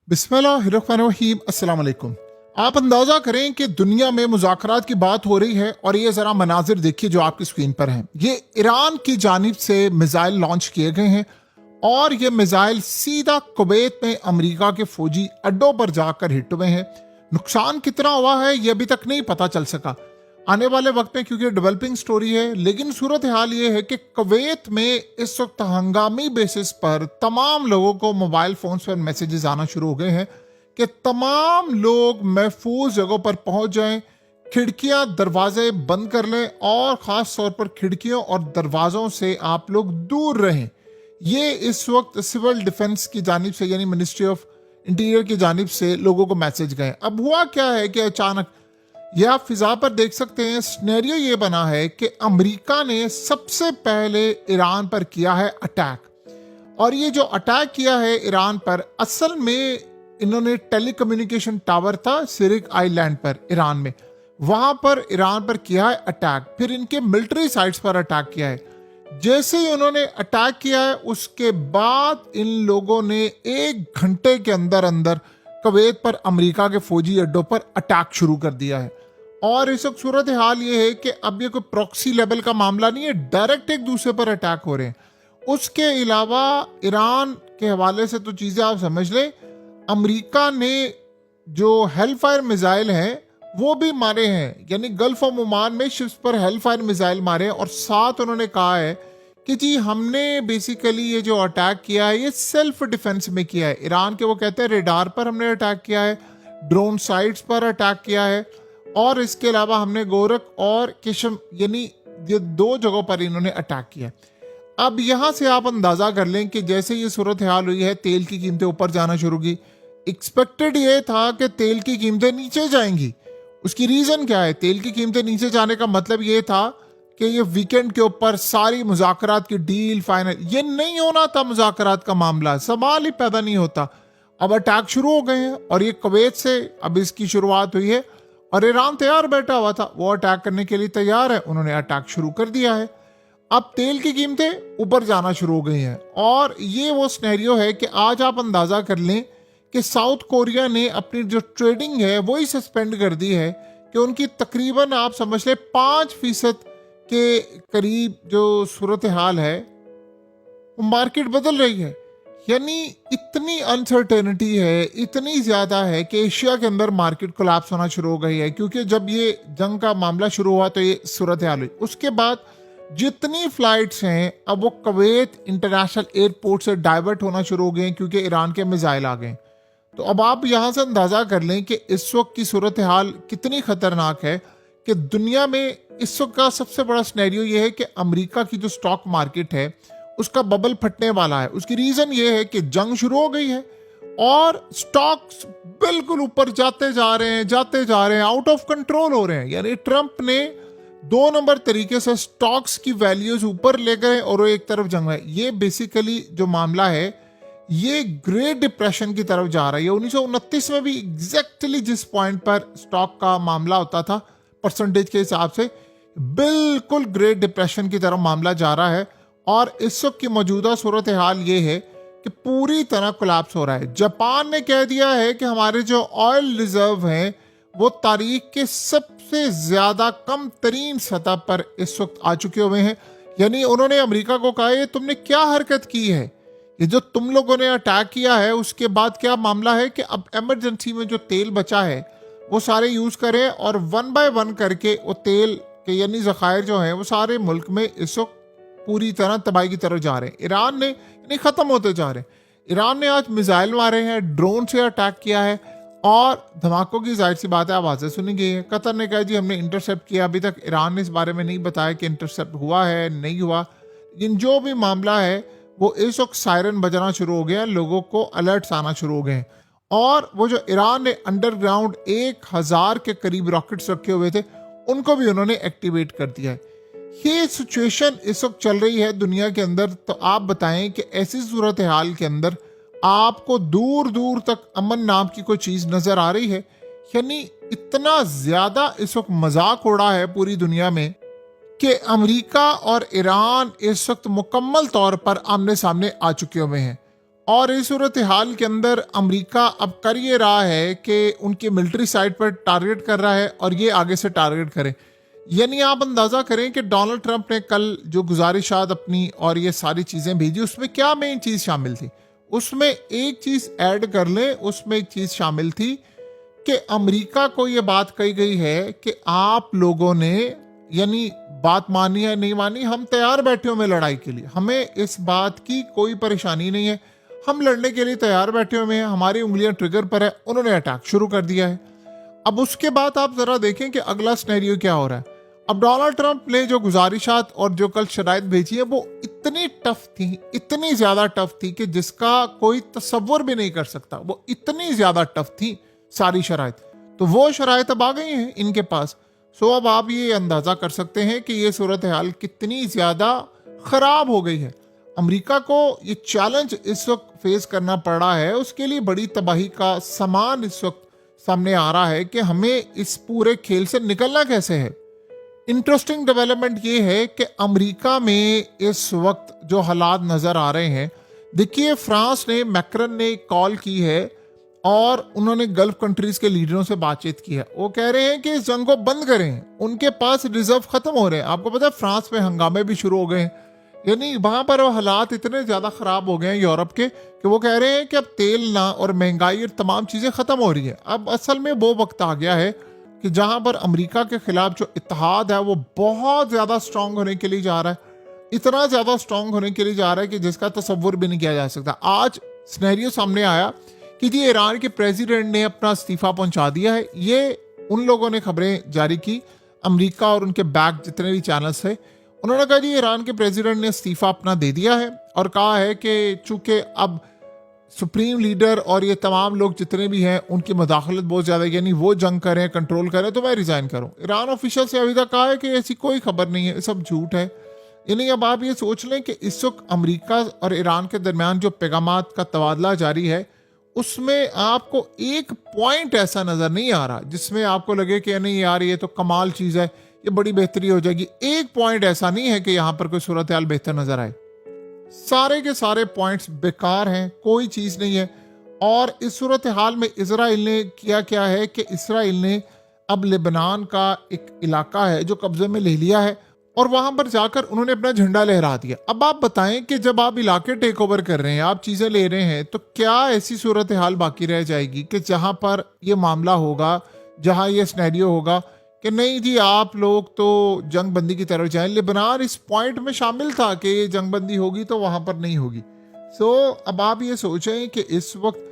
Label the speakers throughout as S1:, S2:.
S1: बिस्मिल्लाहिर्रहमानिर्रहीम, अस्सलाम वालेकुम। आप अंदाजा करें कि दुनिया में मुज़ाकरात की बात हो रही है और ये ज़रा मनाजिर देखिए जो आपकी स्क्रीन पर हैं। ये ईरान की जानिब से मिज़ाइल लॉन्च किए गए हैं और ये मिज़ाइल सीधा कुवैत में अमेरिका के फौजी अड्डों पर जाकर हिट हुए हैं। नुकसान कितना हुआ है ये अभी तक नहीं पता चल सका। आने वाले वक्त में, क्योंकि डेवलपिंग स्टोरी है, लेकिन सूरत हाल ये है कि कुवैत में इस वक्त हंगामी बेसिस पर तमाम लोगों को मोबाइल फोन्स पर मैसेजेस आना शुरू हो गए हैं कि तमाम लोग महफूज जगहों पर पहुंच जाएं, खिड़कियां दरवाजे बंद कर लें और ख़ास तौर पर खिड़कियों और दरवाज़ों से आप लोग दूर रहें। ये इस वक्त सिविल डिफेंस की जानिब से, यानी मिनिस्ट्री ऑफ इंटीरियर की जानिब से लोगों को मैसेज गए। अब हुआ क्या है कि अचानक, यह आप फिजा पर देख सकते हैं, सिनेरियो ये बना है कि अमेरिका ने सबसे पहले ईरान पर किया है अटैक। और ये जो अटैक किया है ईरान पर, असल में इन्होंने टेलीकम्युनिकेशन टावर था सिरिक आइलैंड पर ईरान में, वहां पर ईरान पर किया है अटैक। फिर इनके मिलिट्री साइट्स पर अटैक किया है। जैसे ही उन्होंने अटैक किया है उसके बाद इन लोगों ने 1 घंटे के अंदर अंदर कुवैत पर अमेरिका के फौजी अड्डों पर अटैक शुरू कर दिया है। और इस वक्त सूरत हाल ये है कि अब ये कोई प्रॉक्सी लेवल का मामला नहीं है, डायरेक्ट एक दूसरे पर अटैक हो रहे हैं। उसके अलावा ईरान के हवाले से तो चीज़ें आप समझ लें, अमेरिका ने जो हेलफायर मिसाइल हैं वो भी मारे हैं, यानी गल्फ ऑफ ओमान में शिप्स पर हेलफायर मिसाइल मारे हैं। और साथ उन्होंने कहा है कि जी हमने बेसिकली ये जो अटैक किया है ये सेल्फ डिफेंस में किया है। ईरान के वो कहते हैं रेडार पर हमने अटैक किया है, ड्रोन साइट्स पर अटैक किया है, और इसके अलावा हमने गोरख और किशम, यानी ये 2 जगहों पर इन्होंने अटैक किया। अब यहां से आप अंदाजा कर लें कि जैसे ये सूरत हाल हुई है, तेल की कीमतें ऊपर जाना शुरू की। एक्सपेक्टेड ये था कि तेल की कीमतें नीचे जाएंगी। उसकी रीजन क्या है? तेल की कीमतें नीचे जाने का मतलब ये था कि ये वीकेंड के ऊपर सारी मुज़ाकरात की डील फाइनल, ये नहीं होना था मुज़ाकरात का मामला, सवाल ही पैदा नहीं होता। अब अटैक शुरू हो गए हैं और ये कुवैत से अब इसकी शुरुआत हुई है और ईरान तैयार बैठा हुआ था, वो अटैक करने के लिए तैयार है, उन्होंने अटैक शुरू कर दिया है। अब तेल की कीमतें ऊपर जाना शुरू हो गई हैं और ये वो सिनेरियो है कि आज आप अंदाजा कर लें कि साउथ कोरिया ने अपनी जो ट्रेडिंग है वो ही सस्पेंड कर दी है, कि उनकी तकरीबन आप समझ लें 5% के करीब जो सूरत हाल है वो मार्केट बदल रही है। यानी इतनी अनसर्टेनिटी है, इतनी ज़्यादा है कि एशिया के अंदर मार्केट कोलैप्स होना शुरू हो गई है। क्योंकि जब ये जंग का मामला शुरू हुआ तो ये सूरत हाल हुई। उसके बाद जितनी फ्लाइट्स हैं अब वो कुवैत इंटरनेशनल एयरपोर्ट से डाइवर्ट होना शुरू हो गए हैं क्योंकि ईरान के मिसाइल आ गए। तो अब आप यहाँ से अंदाज़ा कर लें कि इस वक्त की सूरत हाल कितनी ख़तरनाक है कि दुनिया में इस वक्त का सबसे बड़ा सिनेरियो ये है कि अमेरिका की जो स्टॉक मार्केट है उसका बबल फटने वाला है। उसकी रीज़न ये है कि जंग शुरू हो गई है और स्टॉक्स बिल्कुल ऊपर जाते जा रहे हैं, आउट ऑफ कंट्रोल हो रहे हैं। यानी ट्रंप ने 2 नंबर तरीके से स्टॉक्स की वैल्यूज ऊपर ले गए और एक तरफ जंग है। ये बेसिकली जो मामला है ये ग्रेट डिप्रेशन की तरफ जा रहा है। 1929 में भी एग्जैक्टली जिस पॉइंट पर स्टॉक का मामला होता था परसेंटेज के हिसाब से, बिल्कुल ग्रेट डिप्रेशन की तरफ मामला जा रहा है। और इस वक्त की मौजूदा सूरत हाल ये है कि पूरी तरह कोलैप्स हो रहा है। जापान ने कह दिया है कि हमारे जो ऑयल रिजर्व हैं वो तारीख के सबसे ज्यादा कम तरीन सतह पर इस वक्त आ चुके हुए हैं। यानी उन्होंने अमेरिका को कहा है तुमने क्या हरकत की है, ये जो तुम लोगों ने अटैक किया है उसके बाद क्या मामला है कि अब इमरजेंसी में जो तेल बचा है वो सारे यूज करें और 1 बाय 1 करके वो तेल के यानी जखायर जो है वो सारे मुल्क में इस वक्त पूरी तरह तबाही की तरफ जा रहे हैं। ईरान ने यानी खत्म होते जा रहे हैं। ईरान ने आज मिसाइल मारे हैं, ड्रोन से अटैक किया है और धमाकों की जाहिर सी बात है आवाज़ें सुनी गई है। कतर ने कहा जी हमने इंटरसेप्ट किया, अभी तक ईरान ने इस बारे में नहीं बताया कि इंटरसेप्ट हुआ है नहीं हुआ। लेकिन जो भी मामला है वो इस वक्त सायरन बजना शुरू हो गया, लोगों को अलर्ट्स आना शुरू हो गए। और वो जो ईरान ने अंडरग्राउंड 1000 के करीब रॉकेट्स रखे हुए थे उनको भी उन्होंने एक्टिवेट कर दिया है। ये सिचुएशन इस वक्त चल रही है दुनिया के अंदर। तो आप बताएं कि ऐसी सूरत हाल के अंदर आपको दूर दूर तक अमन नाम की कोई चीज नजर आ रही है? यानी इतना ज्यादा इस वक्त मजाक उड़ा है पूरी दुनिया में कि अमेरिका और ईरान इस वक्त मुकम्मल तौर पर आमने सामने आ चुके हुए हैं। और इस सूरत हाल के अंदर अमेरिका अब कर ये रहा है कि उनकी मिलिट्री साइट पर टारगेट कर रहा है और ये आगे से टारगेट करें। यानी आप अंदाज़ा करें कि डोनाल्ड ट्रंप ने कल जो गुजारिशात अपनी और ये सारी चीज़ें भेजी, उसमें क्या मेन चीज़ शामिल थी? उसमें एक चीज़ ऐड कर लें, उसमें एक चीज़ शामिल थी कि अमेरिका को ये बात कही गई है कि आप लोगों ने यानी बात मानी है नहीं मानी, हम तैयार बैठे हुए लड़ाई के लिए, हमें इस बात की कोई परेशानी नहीं है, हम लड़ने के लिए तैयार बैठे हुए हैं, हमारी उंगलियां ट्रिगर पर है। उन्होंने अटैक शुरू कर दिया है। अब उसके बाद आप जरा देखें कि अगला सिनेरियो क्या हो रहा है। अब डोनाल्ड ट्रंप ने जो गुजारिशात और जो कल शराइत भेजी है वो इतनी टफ थी, इतनी ज्यादा टफ थी कि जिसका कोई तसव्वुर भी नहीं कर सकता। वो इतनी ज्यादा टफ थी सारी शराइत, तो वो शराइत अब आ गई हैं इनके पास। सो अब आप ये अंदाजा कर सकते हैं कि ये सूरत हाल कितनी ज्यादा खराब हो गई है। अमेरिका को ये चैलेंज इस वक्त फेस करना पड़ रहा है, उसके लिए बड़ी तबाही का सामान इस वक्त सामने आ रहा है कि हमें इस पूरे खेल से निकलना कैसे है। इंटरेस्टिंग डेवलपमेंट ये है कि अमेरिका में इस वक्त जो हालात नज़र आ रहे हैं, देखिए फ्रांस ने, मैक्रन ने कॉल की है और उन्होंने गल्फ कंट्रीज के लीडरों से बातचीत की है। वो कह रहे हैं कि इस जंग को बंद करें, उनके पास रिजर्व खत्म हो रहे हैं। आपको पता है फ्रांस में हंगामे भी शुरू हो गए हैं, यानी वहां पर वो हालात इतने ज़्यादा ख़राब हो गए हैं यूरोप के कि वो कह रहे हैं कि अब तेल ना और महंगाई और तमाम चीज़ें ख़त्म हो रही है। अब असल में वो वक्त आ गया है कि जहां पर अमेरिका के खिलाफ जो इत्तेहाद है वो बहुत ज़्यादा स्ट्रांग होने के लिए जा रहा है, इतना ज़्यादा स्ट्रांग होने के लिए जा रहा है कि जिसका तसव्वुर भी नहीं किया जा सकता। आज सिनेरियो सामने आया कि जी ईरान के प्रेसिडेंट ने अपना इस्तीफा पहुंचा दिया है। ये उन लोगों ने खबरें जारी की, अमेरिका और उनके बैक जितने भी चैनल्स थे, उन्होंने कहा जी ईरान के प्रेसिडेंट ने इस्तीफा अपना दे दिया है और कहा है कि चूंकि अब सुप्रीम लीडर और ये तमाम लोग जितने भी हैं उनकी मदाखलत बहुत ज़्यादा, यानी वो जंग करें, कंट्रोल करें, तो मैं रिज़ाइन करूं। ईरान ऑफिशियल से अभी तक कहा है कि ऐसी कोई खबर नहीं है, सब झूठ है। यानी अब आप ये सोच लें कि इस वक्त अमेरिका और ईरान के दरमियान जो पैगामात का तबादला जारी है, उसमें आपको एक पॉइंट ऐसा नज़र नहीं आ रहा जिसमें आपको लगे कि नहीं यार ये तो कमाल चीज़ है, ये बड़ी बेहतरी हो जाएगी। एक पॉइंट ऐसा नहीं है कि यहाँ पर कोई सूरत हाल बेहतर नज़र आए। सारे के सारे पॉइंट्स बेकार हैं, कोई चीज़ नहीं है। और इस सूरत हाल में इजराइल ने किया क्या है कि इजराइल ने अब लेबनान का एक इलाका है जो कब्जे में ले लिया है और वहां पर जाकर उन्होंने अपना झंडा लहरा दिया। अब आप बताएं कि जब आप इलाके टेक ओवर कर रहे हैं, आप चीज़ें ले रहे हैं, तो क्या ऐसी सूरत हाल बाकी रह जाएगी कि जहां पर ये मामला होगा, जहां ये सिनेरियो होगा कि नहीं जी आप लोग तो जंग बंदी की तरफ जाएं। लेबनान इस पॉइंट में शामिल था कि ये जंग बंदी होगी तो वहां पर नहीं होगी। सो अब आप ये सोचें कि इस वक्त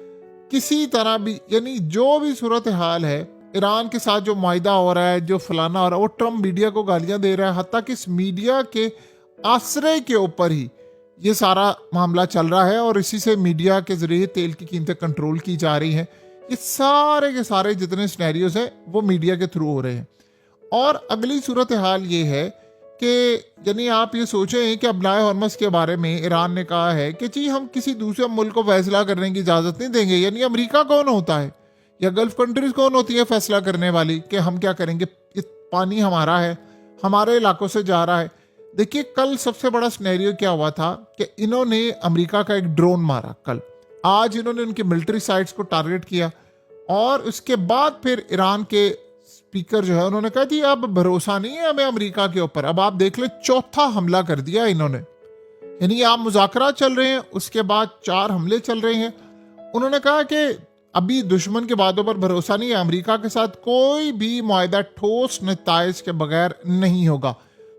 S1: किसी तरह भी, यानी जो भी सूरत हाल है, ईरान के साथ जो मुआहिदा हो रहा है, जो फलाना हो रहा है, वो ट्रम्प मीडिया को गालियां दे रहा है, हत्ता कि इस मीडिया के आश्रय के ऊपर ही ये सारा मामला चल रहा है और इसी से मीडिया के जरिए तेल की कीमतें कंट्रोल की जा रही हैं। ये सारे के सारे जितने सिनेरियोज हैं वो मीडिया के थ्रू हो रहे हैं। और अगली सूरत हाल ये है कि यानी आप ये सोचें कि अबनाए हरमस के बारे में ईरान ने कहा है कि जी हम किसी दूसरे मुल्क को फैसला करने की इजाज़त नहीं देंगे। यानी अमेरिका कौन होता है या गल्फ कंट्रीज कौन होती है फैसला करने वाली कि हम क्या करेंगे, पानी हमारा है, हमारे इलाकों से जा रहा है। देखिए कल सबसे बड़ा सिनेरियो क्या हुआ था कि इन्होंने अमेरिका का एक ड्रोन मारा कल। आज इन्होंने उनके मिलिट्री साइट्स को टारगेट किया और उसके बाद फिर ईरान के स्पीकर जो है उन्होंने कहा जी अब भरोसा नहीं है हमें अमेरिका के ऊपर। अब आप देख ले चौथा हमला कर दिया इन्होंने, यानी आप मुज़ाकरात चल रहे हैं, उसके बाद 4 हमले चल रहे हैं। उन्होंने कहा कि अभी दुश्मन के बातों पर भरोसा नहीं है, अमेरिका के साथ कोई भी मुआहिदा ठोस नताइज के बगैर नहीं होगा।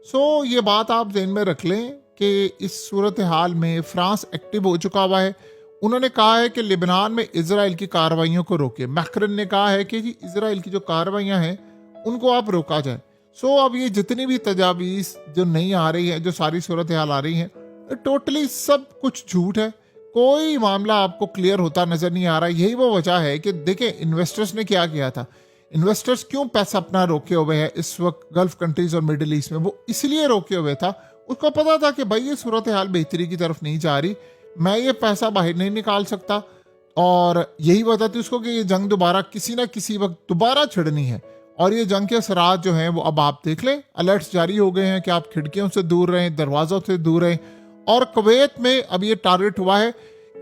S1: सो ये बात आप ध्यान में रख लें कि इस सूरत हाल में फ्रांस एक्टिव हो चुका हुआ है। उन्होंने कहा है कि लेबनान में इजराइल की कार्रवाइयों को रोके। मैक्रन ने कहा है कि जी इजराइल की जो कार्रवाइयां हैं उनको आप रोका जाए। सो अब ये जितनी भी तजावीज़ जो नहीं आ रही है, जो सारी सूरत हाल आ रही हैं, टोटली सब कुछ झूठ है। कोई मामला आपको क्लियर होता नजर नहीं आ रहा। यही वो वजह है कि देखें इन्वेस्टर्स ने क्या किया था। इन्वेस्टर्स क्यों पैसा अपना रोके हुए हैं इस वक्त गल्फ कंट्रीज और मिडिल ईस्ट में, वो इसलिए रोके हुए था, उसको पता था कि भाई ये सूरत हाल बेहतरी की तरफ नहीं जा रही, मैं ये पैसा बाहर नहीं निकाल सकता। और यही वजह थी उसको कि ये जंग दोबारा किसी ना किसी वक्त दोबारा छिड़नी है। और ये जंग के असरात जो हैं वो अब आप देख लें, अलर्ट्स जारी हो गए हैं कि आप खिड़कियों से दूर रहें, दरवाज़ों से दूर रहें। और कुवैत में अब ये टारगेट हुआ है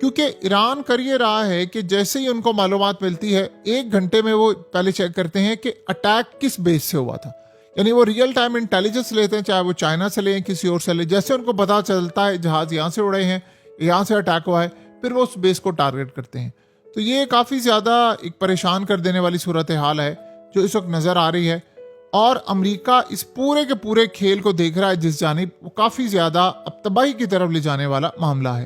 S1: क्योंकि ईरान कर ये रहा है कि जैसे ही उनको मालूमात मिलती है 1 घंटे में वो पहले चेक करते हैं कि अटैक किस बेस से हुआ था। यानी वो रियल टाइम इंटेलिजेंस लेते हैं, चाहे वो चाइना से लें किसी और से लें। जैसे उनको पता चलता है जहाज यहाँ से उड़े हैं, यहाँ से अटैक हुआ है, फिर वो उस बेस को टारगेट करते हैं। तो ये काफ़ी ज़्यादा एक परेशान कर देने वाली सूरत हाल है जो इस वक्त नज़र आ रही है। और अमेरिका इस पूरे के पूरे खेल को देख रहा है जिस जानिब, वो काफ़ी ज़्यादा अब तबाही की तरफ ले जाने वाला मामला है।